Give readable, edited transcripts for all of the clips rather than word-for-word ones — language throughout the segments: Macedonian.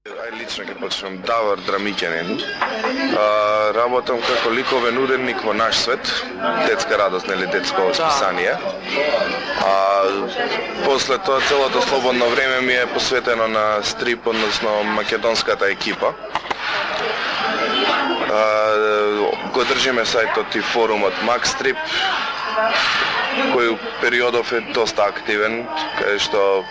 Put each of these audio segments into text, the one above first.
Лично ќе почнам. Давор Драмиќанин. Работам како ликовен уредник во Наш свет, детска радост, нели детско списание. После тоа целото слободно време ми е посветено на стрип, односно македонската екипа. Го држиме сајтот и форумот Макстрip, кој периодов е доста активен, каде што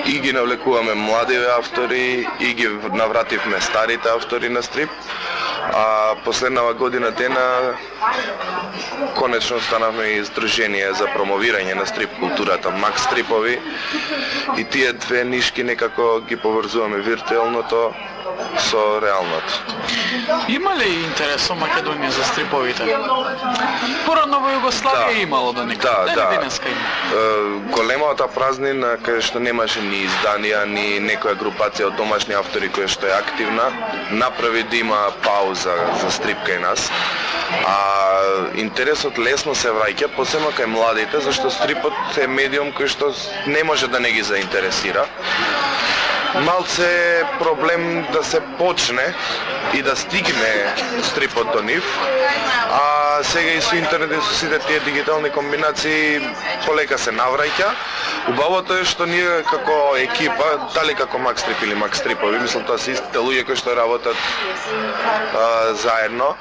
и ги навлекуваме младиве автори и ги навративме старите автори на стрип. А последнава година дена конечно станавме и здружение за промовирање на стрип културата, Макстрипови, и тие две нишки некако ги поврзуваме виртуелното со реалното. Има ли интерес во Македонија за стриповите? Порано во Југославија имало до некаде, дали денеска има? Големата празнина каде што немаше ни изданија, ни некоја групација од домашни автори која што е активна, направи да има пауза за стрип кај нас. Интересот лесно се враќа, посебно кај младите, зашто стрипот е медиум кој што не може да не ги заинтересира. Малце е проблем да се почне и да стигне стрипот до нив, а сега и со интернет и со сите тие дигитални комбинации полека се навраќа. Убавото е што ние како екипа, дали како Макстрип или Макстрипови, мислам тоа се истите луѓе кои што работат заедно,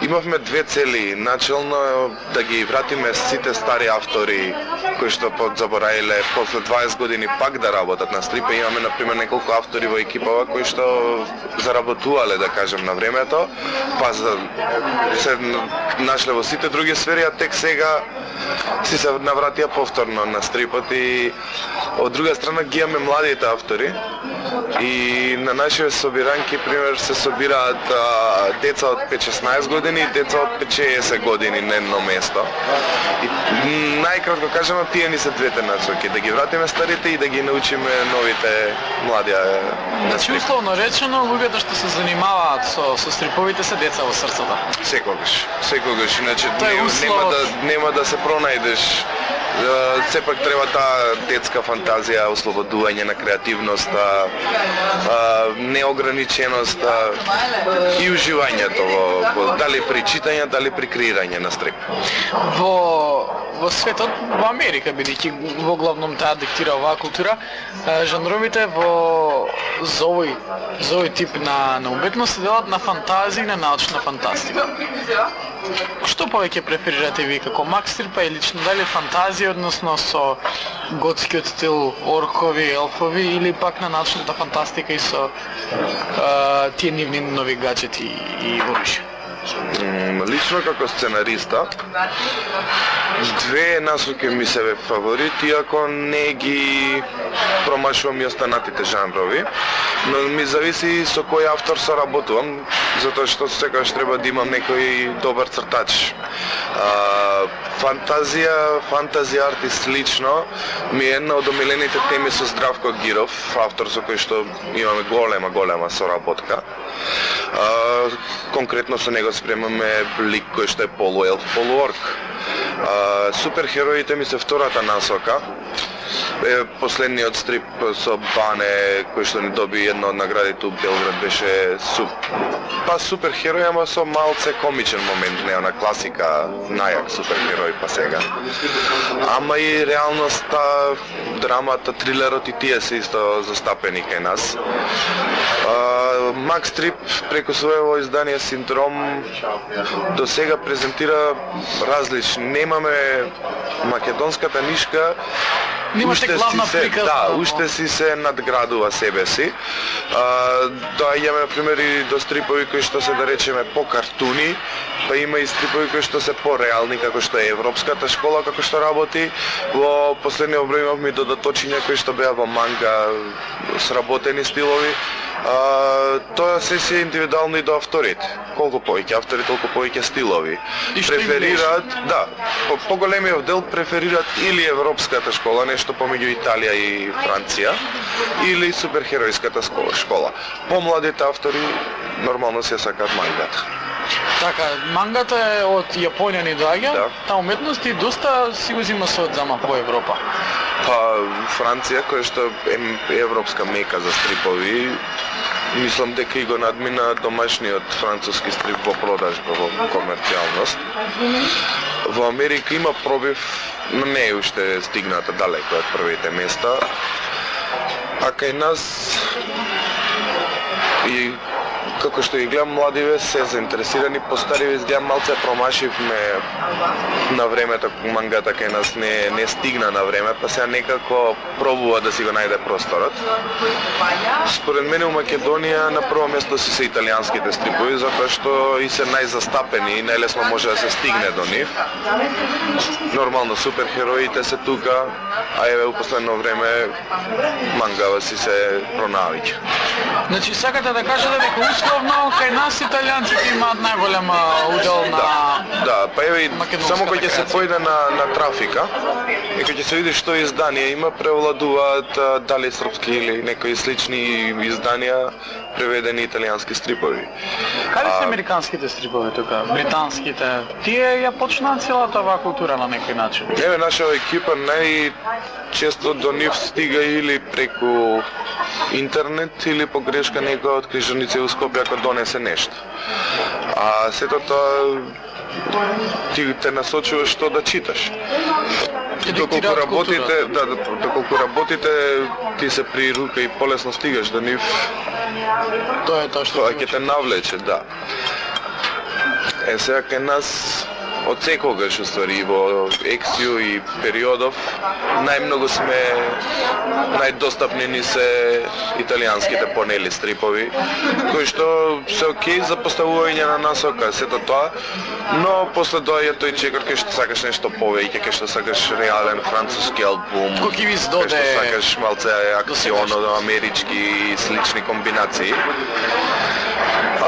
имавме две цели. Начелно да ги вратиме сите стари автори кои што подзабораиле после 20 години пак да работат на стрип. Имаме например неколку автори во екипава кои што заработувале, да кажем, на времето, па се нашле во сите други сфери, а тек сега си се навратија повторно на стрипот. И од друга страна ги имаме младите автори и на нашите собиранки, пример, се собираат деца од 5-16 години и деца од 5-60 години на едно место. И најкратко кажано, тие ни се двете насоки, да ги вратиме старите и да ги научиме новите млади. Значи, условно речено, луѓето што се занимаваат со стриповите се деца во срцето. Секогаш, иначе нема да се пронајдеш. Сепак треба таа детска фантазија, ослободување на креативноста, неограниченост и уживањето дали при читање, дали при креирање на стрип. Во светот, во Америка, бидејќи во главном таа диктира оваа култура, жанровите за овој тип на уметност се делат на фантазија и на научна фантастика. Што повеќе преферирате ви како Макстрипа и лично, дали фантазија, односно со готскиот стил, оркови, елфови, или пак на научната фантастика и со тие нивни нови гаджети и оружја? Лично како сценариста, две насоки ми се фаворити, иако не ги промашувам и останатите жанрови, но ми зависи со кој автор соработувам, затоа што секогаш треба да имам некој добар цртач. Фантазија артист лично ми е една од омилените теми со Здравко Гиров, автор со кој што имаме голема соработка. Конкретно со него спремаме лик кој што е полуелф, полуорк. Суперхероите ми се втората насока. Последниот стрип со Бане, кој што ни доби една од наградите у Белград, беше суперхерој, ама со малце комичен момент, не она класика, најак суперхерој па сега. Ама и реалноста, драмата, трилерот и тие се исто застапени кај нас. Макстрип преку своево издание Синдром до сега презентира различни. Немаме македонската нишка, уште си се надградува себе си. Доаѓаме примери до стрипови кои што се, да речеме, по картуни, па има и стрипови кои што се по-реални, како што е Европската школа, како што работи. Во последниот број имавме додаточиња кои што беа во манга, сработени стилови. Тоа се си индивидуално и до авторите. Колку повеќе автори, толку повеќе стилови. Преферираат, по-големиот дел преферираат или Европската школа, нешто помеѓу Италија и Франција, или суперхеројската школа. Помладите автори нормално се сакаат мангата. Така, мангата е од Јапонија ни доаѓа, Да. та уметност и доста си го зима со зама по Европа. Па Франција, која што е европска мека за стрипови, мислам дека и го надмина домашниот француски стрип во продажба, во комерцијалност. Во Америка има пробив, но не е уште стигната далеко од првите места. А кај нас и како што ги гледам младиве се заинтересирани, постариве гледам малце промашивме на времето, мангата кај нас не стигна на време, па сега некако пробува да си го најде просторот. Според мене у Македонија на прво место си се италијанските стрипови, затоа што и се најзастапени и најлесно може да се стигне до нив. Нормално суперхероите се тука, а еве у последно време мангава си се пронавиќа. Значи, сакате да кажете дека условно кај нас италијанците имаат најголема удел на... Да, па еве само кога ќе се креација. појде на трафика и кога ќе се види што издание има, превладуваат дали српски или некои слични изданија преведени италијански стрипови. Каде се американските стрипови тука? Британските? Тие ја почнаа целата оваа култура на некој начин. Еве нашава екипа најчесто до нив стига или преку интернет или по грешка некој од книжарница у Скопје ако донесе нешто. А сето тоа ти те насочува што да читаш. Доколку работите, доколку работите, ти се при рука и полесно стигаш до нив. Тоа е тоа што Тоа ќе те навлече, да. Сега кај нас од секогаш уствари во Ексио и периодов најмногу сме најдостапни ни се италијанските понели стрипови, кои што се окей за поставување на насока, сето тоа, но после доаѓа тој чекор кај што сакаш нешто повеќе, кај што сакаш реален француски албум, Кој ќе ви кај изdoде... што сакаш малце акционо, амерички и слични комбинации.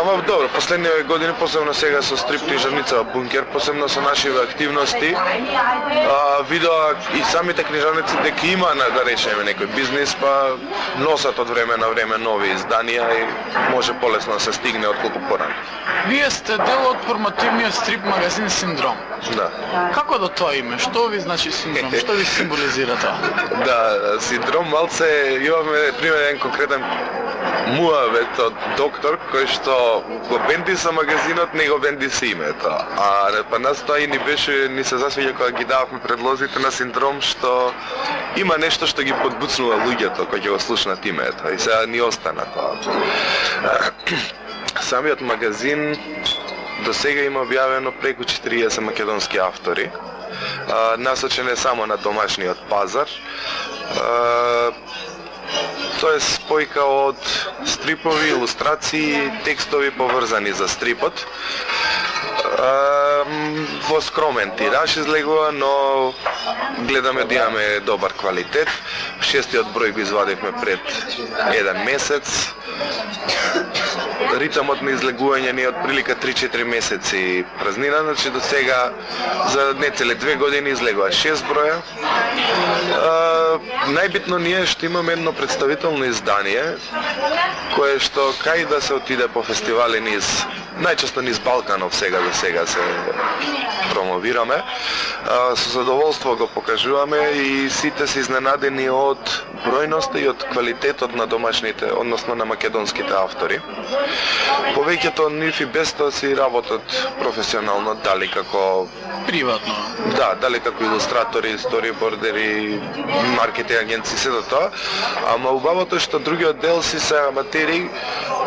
Ама добро, последниве години, посебно сега со стрип книжарница Бункер, посебно со нашиве активности, видоа и самите книжарници дека има, да речеме, некој бизнис, па носат од време на време нови изданија и може полесно да се стигне отколку порано. Вие сте дел од формативниот стрип магазин Синдром. Да. Како до тоа име? Што ви значи Синдром? Што ви символизира тоа? Да, Синдром малце имаме пример еден конкретен муавет од доктор кој што го бендиса магазинот, не го бендиса името. А па нас тоа и ни се засвиѓа кога ги дававме предлозите на Синдром, што има нешто што ги подбуцнува луѓето кога ќе го слушнат името и сега ни остана тоа. Самиот магазин до сега има објавено преку 40 македонски автори, насочен е само на домашниот пазар. Тоа е спојка од стрипови, илустрации, текстови поврзани за стрипот. Во скромен тираж излегува, но гледаме да имаме добар квалитет. Шестиот број го извадивме пред еден месец. Ритамот на излегување ни е од прилика 3-4 месеци празнина, значи до сега за нецеле 2 години излегува 6 броја. Најбитно ни е што имаме едно представително издание кое што кај да се отиде по фестивали низ најчесто низ Балканов сега за сега се промовираме. Со задоволство го покажуваме и сите се изненадени од бројноста и од квалитетот на домашните, односно на македонските автори. Повеќето од нив и без тоа си работат професионално, дали како Приватно. да, дали како илустратори, сторибордери, маркетинг агенции, се до тоа. Ама убавото е што другиот дел си се аматери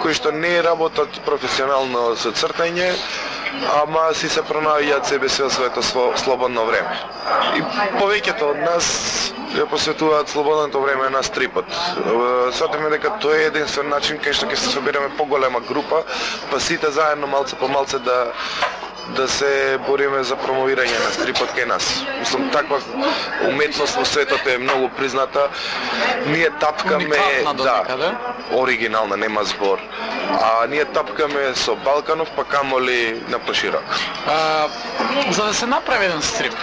кои што не работат професионално со цртање, ама си се пронаоѓаат себе си во своето слободно време. И повеќето од нас ја посветуваат слободното време на стрипот. Сватиме дека тоа е единствен начин кај што ќе се собереме поголема група, па сите заедно малце по малце да да се бориме за промовирање на стрипот кај нас. Мислам, таква уметност во светот е многу призната. Ние тапкаме, да, оригинална, нема збор. А ние тапкаме со Балканов, па камоли на поширок. За да се направи еден стрип,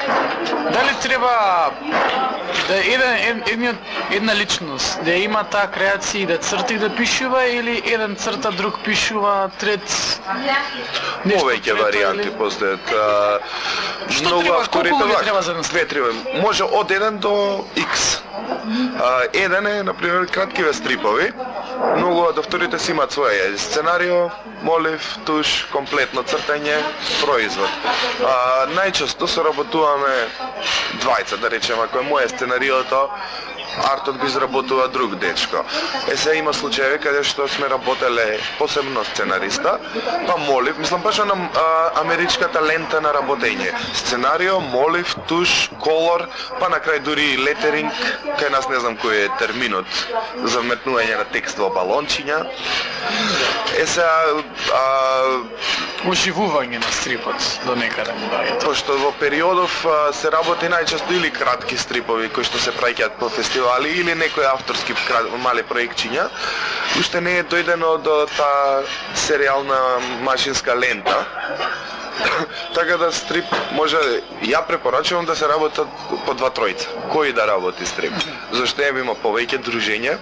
дали треба да една личност да има таа креација и да црти да пишува, или еден црта, друг пишува, трет повеќе варијанти постојат. Многу автори треба за еден стрип? Може од 1 до X. Еден е, например, краткиве стрипови. Многу од авторите си имаат своја сценарио, молив, туш, комплетно цртање, производ. Најчесто соработуваме двајца, да речеме, ако е моје сценариото, артот го изработува друг дечко. Се има случаи каде што сме работеле посебно сценариста, па молив, мислам баш на америчката лента на работење. Сценарио, молив, туш, колор, па на крај дури летеринг, кај нас не знам кој е терминот за вметнување на текст во балончиња. Оживување на стрипот до некаде. Пошто во периодов се работи најчесто или кратки стрипови кои што се праќаат по фестивали или некои авторски мали проектчиња, уште не е дојдено до таа серијална машинска лента. Така да стрип може, ја препорачувам да се работат по 2-3. Кој да работи стрип? Зашто има повеќе дружења,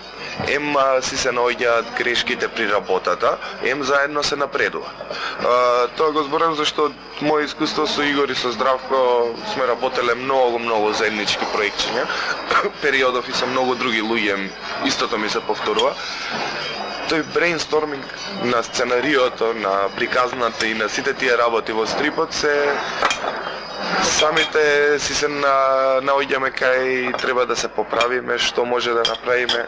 си се наоѓаат грешките при работата, заедно се напредува. Тоа го зборам зашто моје искуство со Игор и со Здравко сме работеле многу заеднички проектчиња. Периодов и со многу други луѓе истото ми се повторува. Тој брейнсторминг на сценариото, на приказната и на сите тие работи во стрипот се самите си се наоѓаме кај треба да се поправиме, што може да направиме.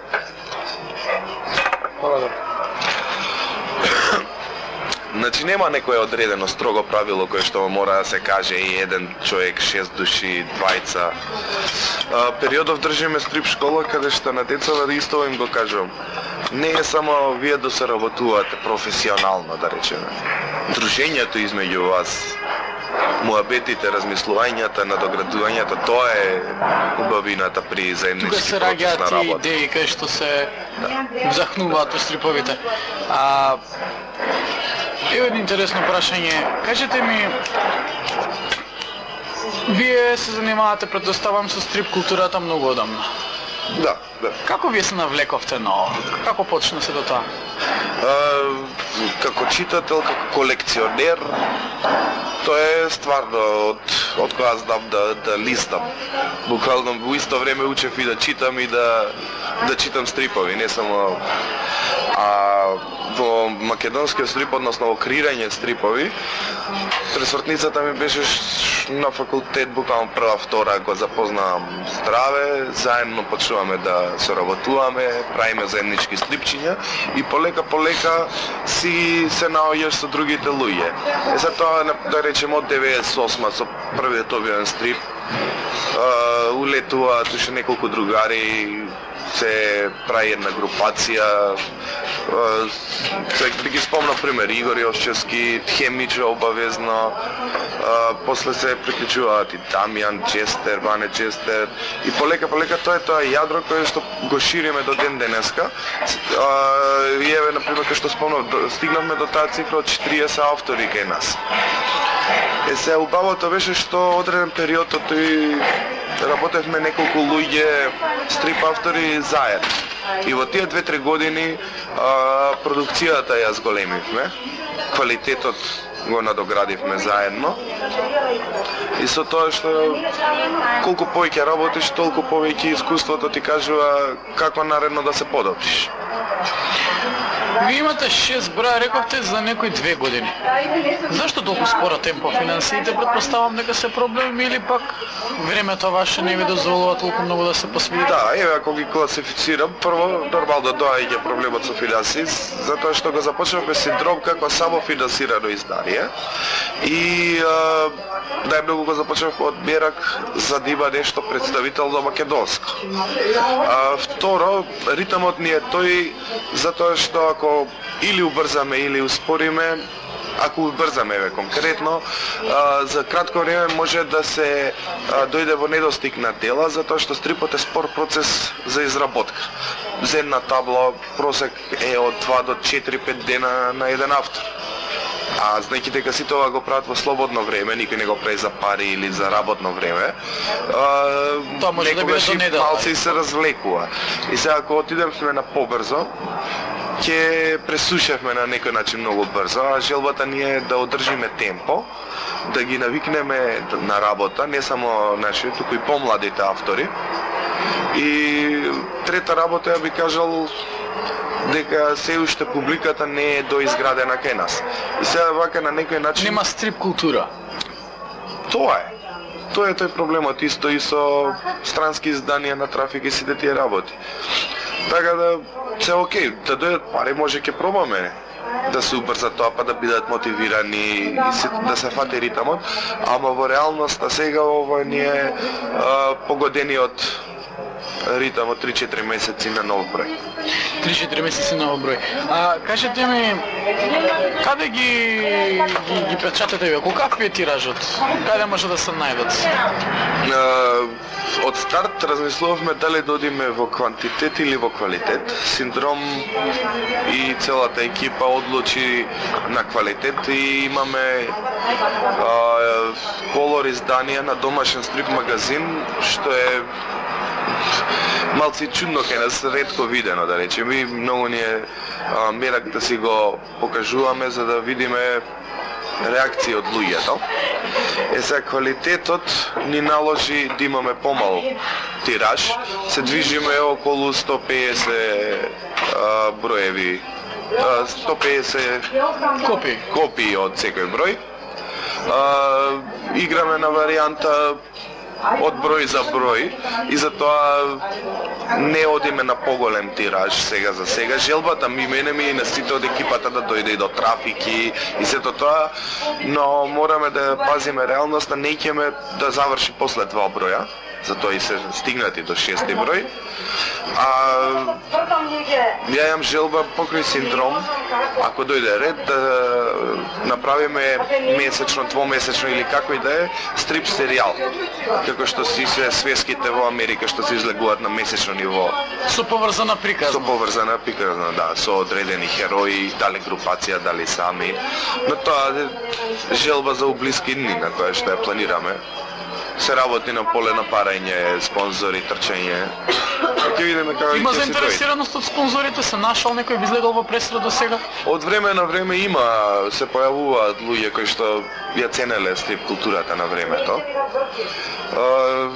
Значи нема некое одредено строго правило кое што мора да се каже и еден човек, 6 души, двајца. Периодов држиме стрип школа каде што на децата исто им го кажувам. Не е само вие да се работувате професионално, да речеме. Дружењето измеѓу вас, муабетите, размислувањата, надоградувањата, тоа е убавината при заеднички процес на работа. Тука се раѓаат идеи кај што се захнуваат во стриповите. Ево едно интересно прашање. Кажете ми, вие се занимавате, предоставам, со стрип културата многу одамна. Да. Како вие се навлековте на ова? Како почна се до тоа? Како читател, како колекционер, тоа е стварно од кога знам да листам. Буквално во исто време учев и да читам и да читам стрипови, не само во македонскиот стрип, односно во креирање стрипови, пресвртницата ми беше на факултет, буквално прва, втора го запознавам Здраве, заедно почнуваме да соработуваме, правиме заеднички стрипчиња и полека си се наоѓаш со другите луѓе. За тоа, да речем, од 98 со првиот објавен стрип, улетуваат уште неколку другари, се прави една групација. Да ги спомнам пример, Игор Јовчевски, Хемичо обавезно, после се приклучуваат и Дамјан, Честер, Ване Честер и полека тоа е тоа јадро кое што го шириме до ден денеска. И еве, например, кај што спомнав, стигнавме до таа цифра од 40 автори кај нас. Се убавото беше што одреден период од тој работевме неколку луѓе, стрип автори заедно. И во тие 2-3 години продукцијата ја зголемивме, квалитетот го надоградивме заедно. И со тоа што колку повеќе работиш, толку повеќе искуството ти кажува како наредно да се подобриш. Вие имате 6 броја, рековте, за некои 2 години. Зашто толку споро темпо финансиите? Предпоставам дека се проблеми или пак времето ваше не ви дозволува толку многу да се посветите? Да, еве ако ги класифицирам, прво нормално доаѓа проблемот со финансии, затоа што го започнавме синдром како самофинансирано издание и најмногу го започнавме од мерак за да има нешто представително македонско. Второ, ритмот ни е тој затоа што ако или убрзаме или успориме, ако брзаме конкретно, за кратко време може да се дојде во недостиг на дела, затоа што стрипот е спор процес за изработка. За една табла просек е од 2 до 4-5 дена на еден автор. А знаејќи дека сите ова го прават во слободно време, никој не го прави за пари или за работно време, Тоа може да биде до недела. малце и се развлекува. И сега ако отидем сме на побрзо, ќе пресушевме на некој начин многу брзо, а желбата ни е да одржиме темпо, да ги навикнеме на работа, не само нашите, туку и помладите автори. И трета работа, ја би кажал, дека се уште публиката не е доизградена кај нас. И сега вака на некој начин... Нема стрип култура. Тоа е. Тоа е тој проблемот, исто и со странски изданија на трафик и сите тие работи. Така да, се окей, да дојдат пари, може ќе пробаме да се убрза тоа, па да бидат мотивирани и да се фати ритамот, ама во реалноста сега ова ни е погодени од ритам од 3-4 месеци на нов број. 3-4 месеци на нов број. Кажете ми, каде ги печатате вие? Какви е тиражот? Каде може да се најдат? Од старт размислувавме дали да одиме во квантитет или во квалитет. Синдром и целата екипа одлучи на квалитет и имаме колор изданија на домашен стрип магазин, што е малци чудно кај нас, ретко видено, да речем, и многу ни е мерак да си го покажуваме за да видиме реакции од луѓето. Сега квалитетот ни наложи да имаме помал тираж, се движиме околу 150 броеви, 150 копии од секој број. Играме на варијанта од број за број и затоа не одиме на поголем тираж сега за сега. Желбата мене и на сите од екипата да дојде и до трафики и сето тоа, но мораме да пазиме реалноста, не ќеме да заврши после 2 броја, затоа и се стигнати до 6 број. Ја имам желба покрај синдром, ако дојде ред, да направиме месечно, двомесечно или како и да е, стрип серијал, како што си се свеските во Америка што се излегуваат на месечно ниво. Со поврзана приказна. Со поврзана приказна, да, со одредени херои, дали групација, дали сами. Но тоа е желба за ублиски дни на која што ја планираме. Се работи на поле на парање, спонзори, трчање. Ќе видиме како Има ќе се заинтересираност од спонзорите, се нашал некој би излегал во пресра до сега? Од време на време има, се појавуваат луѓе кои што ја ценеле стрип културата на времето.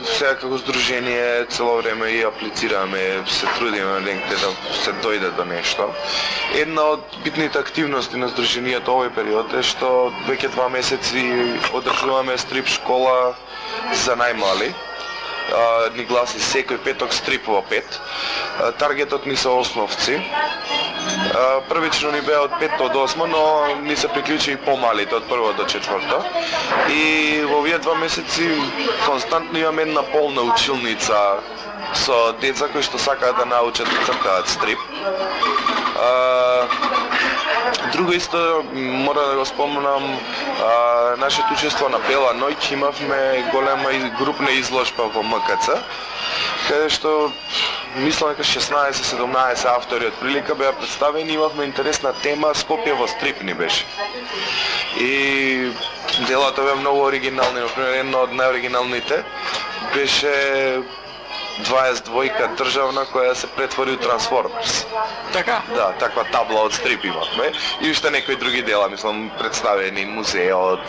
Сега како здружение цело време и аплицираме, се трудиме негде да се дојде до нешто. Една од битните активности на здруженијето овој период е што веќе 2 месеци одржуваме стрип школа за најмали. Ни гласи секој петок стрип во 5. Таргетот ни се основци. Првично ни беа од 5 до 8, но ни се приклучи и помалите од 1 до 4. И во овие 2 месеци константно имаме една полна училница со деца кои што сакаат да научат да цртаат стрип. Друго исто мора да го спомнам, нашето учество на Бела ноќ, имавме голема групна изложба во МКЦ, каде што мислам дека 16-17 автори од прилика беа представени, имавме интересна тема, Скопје во стрип ни беше. И делата беа многу оригинални, например, едно од најоригиналните беше 22-ка државна која се претвори у Трансформерс. Така? Да, таква табла од стрип имавме. И уште некои други дела, мислам, представени музеот,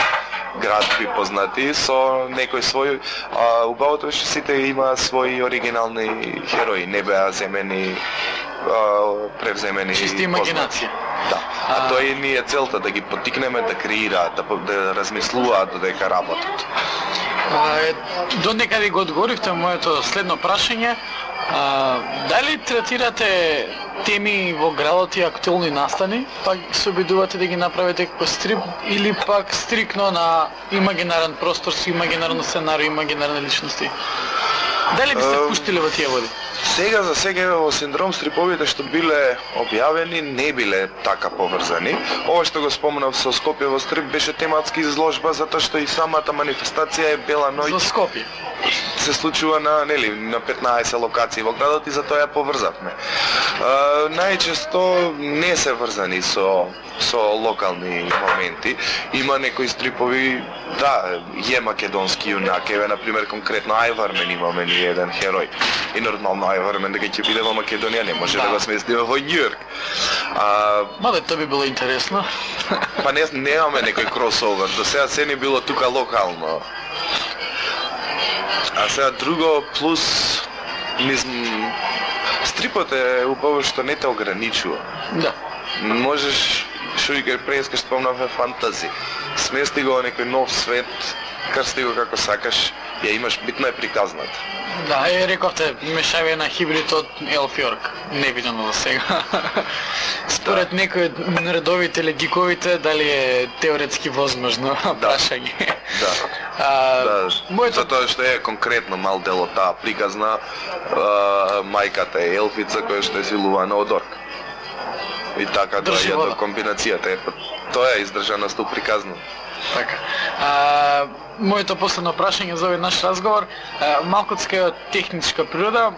градби познати со некој свој. Убавото беше сите има своји оригинални херои, не беа земени, превземени. Чиста имагинација. Да. А тоа и ни е целта, да ги поттикнеме да креираат, да размислуваат додека работат. До некаде го одговоривте моето следно прашање. Дали третирате теми во градот и актуелни настани, пак се обидувате да ги направите како стрип или пак стрикно на имагинарен простор со имагинарно сценарио, имагинарни личности? Дали би се пуштиле во тие води? Сега за сега во синдром стриповите што биле објавени не биле така поврзани. Ова што го спомнав со Скопје во стрип беше тематски изложба затоа што и самата манифестација е бела ноќ. За Скопје се случува на 15 локации во градот и затоа ја поврзавме. Најчесто не се врзани со локални моменти. Има некои стрипови, да, е македонски юнак, еве на пример конкретно Ајвармен имаме ни еден херој. И нормално Ајвармен дека ќе биде во Македонија не може да го сместиме во Њујорк. Мада тоа би било интересно. Па немаме некој кросовер, до сега се не било тука локално. А сега друго плюс стрипот е убаво што не те ограничува. Да. Можеш што и кај преска спомнавме фантази. Смести го во некој нов свет, крсти го како сакаш, ја имаш, битно е приказната. Да, рековте мешавија на хибрид од Елфјорк, не видено до сега. Според некои од редовите или гиковите, дали е теоретски возможно прашање. Да. Затоа што е конкретно мал дел од таа приказна, мајката е елфица која што е силувана од орк. И така доаѓа до комбинацијата. Тоа е издржаност у приказна. Така. Моето последно прашање за овој наш разговор, малкутска е од техничка природа.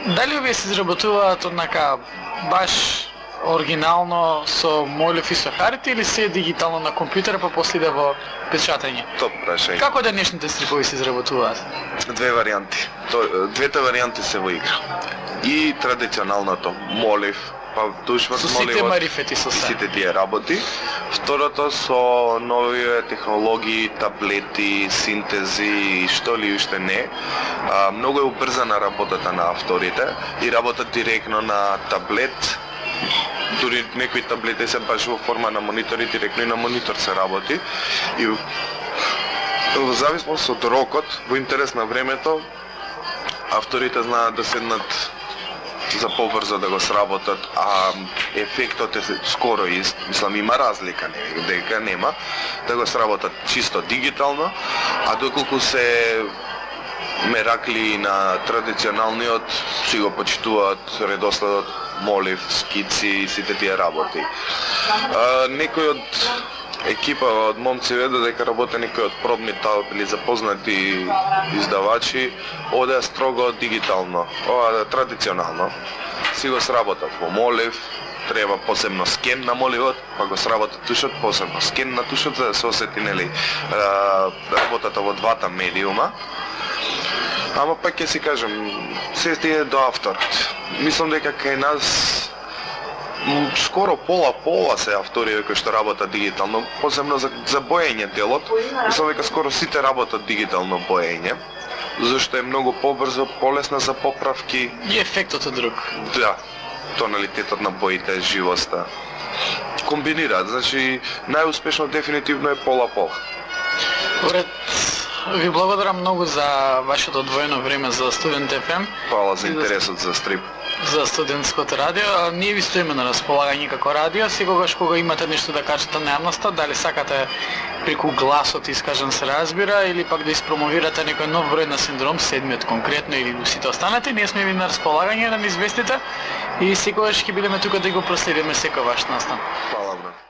Дали овие се изработуваат однака баш оригинално со молив и со харти или се дигитално на компјутер па после иде во печатање? Топ прашање. Како денешните стрипови се изработуваат? Две варијанти. Двете варијанти се во игра. И традиционалното молив, па душват моливот. Со моливот. сите марифети со се. Сите тие работи. Второто со нови технологии, таблети, синтези и што ли уште не. Многу е убрзана работата на авторите и работат директно на таблет. Дури некои таблети се баш во форма на монитори, директно и на монитор се работи. И во зависност од рокот, во интерес на времето, авторите знаат да седнат за побрзо да го сработат, а ефектот е скоро ист, мислам има разлика, не дека нема, да го сработат чисто дигитално, а доколку се меракли на традиционалниот, си го почитуваат редоследот молив, скици и сите тие работи. Некој од екипа од момци веде дека работи некој од пробните или запознати издавачи, оде строго дигитално, ова традиционално. Си го сработат во молив, треба посебно скен на моливот, па го сработат тушот, посебно скен на тушот за да се осети нели работата во двата медиума. Ама пак ќе си кажем, се стига до авторот. Мислам дека кај нас скоро пола се автори кои што работат дигитално, посебно за боење делот. Мислам дека скоро сите работат дигитално боење, зашто е многу побрзо, полесно за поправки. И ефектот е друг. Да, тоналитетот на боите, живоста. Комбинираат, значи најуспешно дефинитивно е пола. Поред, ви благодарам многу за вашето одвоено време за Студент ФМ. Фала за интересот за стрип. За студентското радио. Ние ви стоиме на располагање како радио. Секогаш кога имате нешто да кажете на јавноста, дали сакате преку гласот искажан се разбира, или пак да испромовирате некој нов број на синдром, седмиот конкретно или сите останати, ние сме ви на располагање да ни известите и секогаш ќе бидеме тука да го проследиме секој ваш настан. Фала, брат.